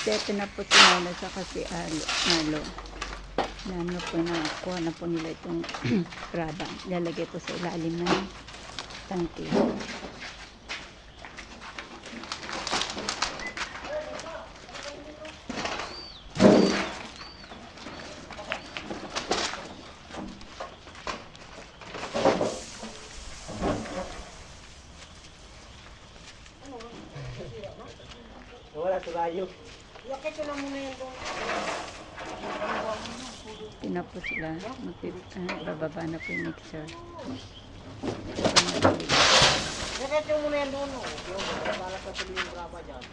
Dito na po si Nolo sa kasi Nolo. Nano po nakuha na po nila itong raba. Lalagay po sa ilalim ng tangke. Wala turayo. Yakit ko na muna yan doon. Tina po sila. Bababa na po yung mixer. Yakit ko muna yan doon. Para sa tuloy yung drama dyan.